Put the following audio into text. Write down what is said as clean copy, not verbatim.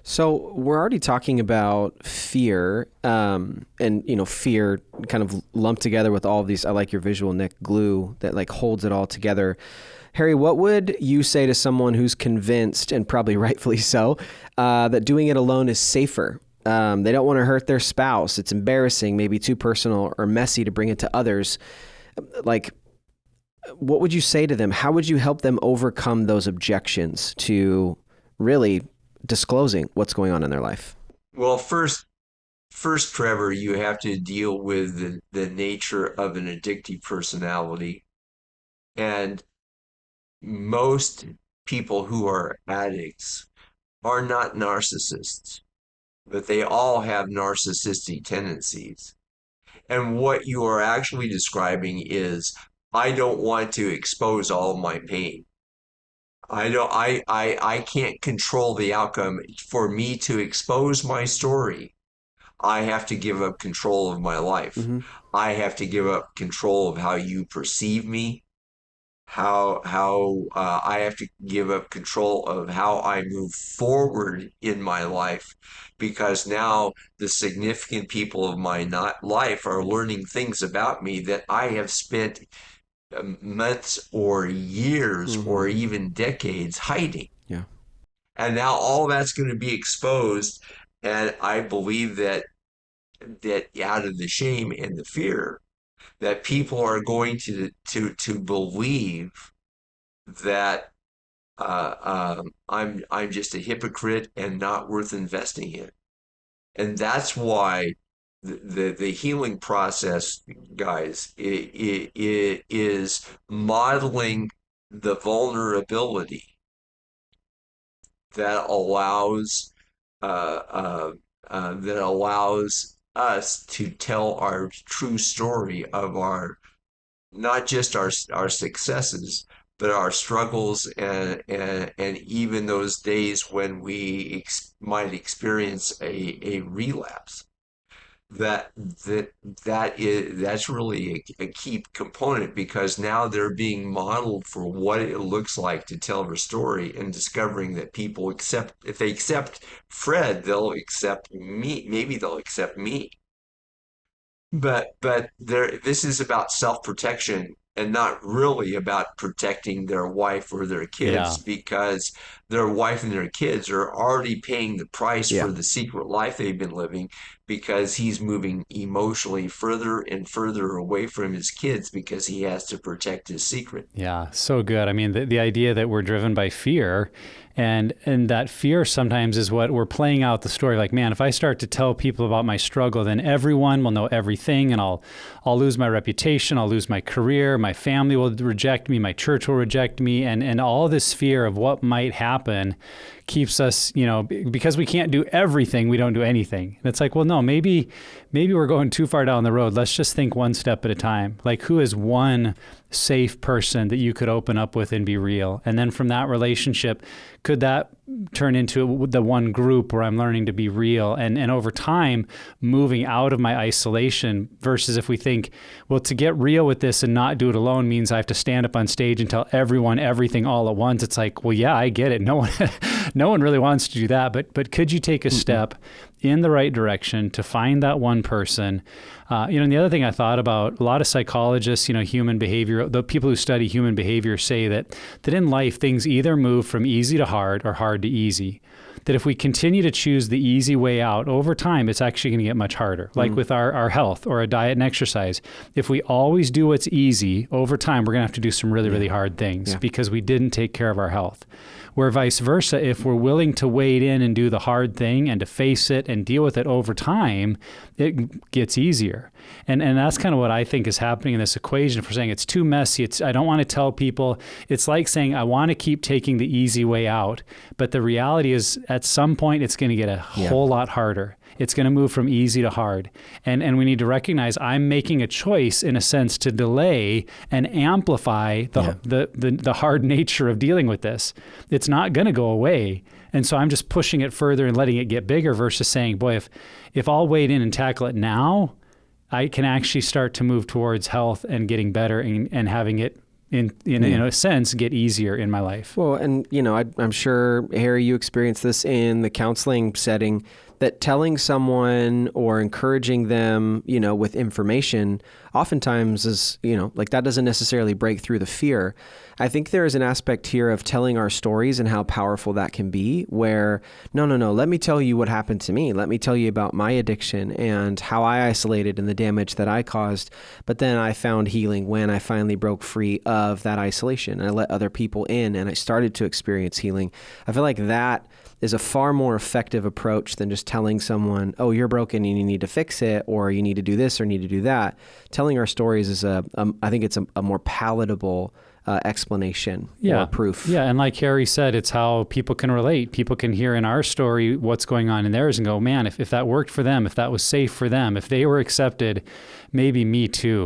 So we're already talking about fear, and fear kind of lumped together with all of these. I like your visual, Nick, glue that like holds it all together. Harry, what would you say to someone who's convinced, and probably rightfully so, that doing it alone is safer? They don't want to hurt their spouse. It's embarrassing, maybe too personal or messy to bring it to others. Like, what would you say to them? How would you help them overcome those objections to really disclosing what's going on in their life? Well, first, Trevor, you have to deal with the nature of an addictive personality. And most people who are addicts are not narcissists, but they all have narcissistic tendencies. And what you are actually describing is, I don't want to expose all my pain. I can't control the outcome. For me to expose my story, I have to give up control of my life. Mm-hmm. I have to give up control of how you perceive me, how I have to give up control of how I move forward in my life, because now the significant people of my not life are learning things about me that I have spent months or years Mm-hmm. or even decades hiding. Yeah. And now all that's going to be exposed. And I believe that out of the shame and the fear, that people are going to believe that I'm just a hypocrite and not worth investing in. And that's why the healing process, guys, it is modeling the vulnerability that allows uh, uh, that allows us to tell our true story of our not just our successes, but our struggles and even those days when we might experience a relapse. That that that's really a key component, because now they're being modeled for what it looks like to tell their story, and discovering that people accept, if they accept Fred, they'll accept me. Maybe they'll accept me. But this is about self-protection and not really about protecting their wife or their Yeah. kids, because their wife and their kids are already paying the price Yeah. for the secret life they've been living, because he's moving emotionally further and further away from his kids because he has to protect his secret. Yeah, so good. I mean, the idea that we're driven by fear, and that fear sometimes is what we're playing out the story. Like, man, if I start to tell people about my struggle, then everyone will know everything, and I'll lose my reputation, I'll lose my career, my family will reject me, my church will reject me, and all this fear of what might happen keeps us, because we can't do everything, we don't do anything. And it's like, well, no, maybe we're going too far down the road. Let's just think one step at a time. Like, who is one safe person that you could open up with and be real? And then from that relationship, could that turn into the one group where I'm learning to be real, and over time moving out of my isolation, versus if we think, well, to get real with this and not do it alone means I have to stand up on stage and tell everyone everything all at once. It's like, well, yeah, I get it. No one really wants to do that, but could you take a step in the right direction to find that one person? And the other thing I thought about, a lot of psychologists, human behavior, the people who study human behavior say that in life, things either move from easy to hard or hard to easy. That if we continue to choose the easy way out, over time, it's actually going to get much harder. Like with our health or a diet and exercise. If we always do what's easy, over time, we're going to have to do some really, really hard things because we didn't take care of our health. Where vice versa, if we're willing to wade in and do the hard thing and to face it and deal with it over time, it gets easier. And that's kind of what I think is happening in this equation. If we're saying it's too messy, I don't want to tell people, it's like saying I want to keep taking the easy way out. But the reality is, at some point, it's going to get a whole lot harder. It's going to move from easy to hard. And we need to recognize I'm making a choice, in a sense, to delay and amplify the hard nature of dealing with this. It's not going to go away. And so I'm just pushing it further and letting it get bigger, versus saying, boy, if I'll wade in and tackle it now, I can actually start to move towards health and getting better and having it in a sense, get easier in my life. Well, and I'm sure, Harry, you experienced this in the counseling setting, that telling someone or encouraging them, with information oftentimes is, like that doesn't necessarily break through the fear. I think there is an aspect here of telling our stories and how powerful that can be, where, no, let me tell you what happened to me. Let me tell you about my addiction and how I isolated and the damage that I caused. But then I found healing when I finally broke free of that isolation and I let other people in and I started to experience healing. I feel like that is a far more effective approach than just telling someone, oh, you're broken and you need to fix it, or you need to do this or need to do that. Telling our stories is I think it's a more palatable explanation or proof. Yeah, and like Harry said, it's how people can relate. People can hear in our story what's going on in theirs and go, man, if that worked for them, if that was safe for them, if they were accepted, maybe me too.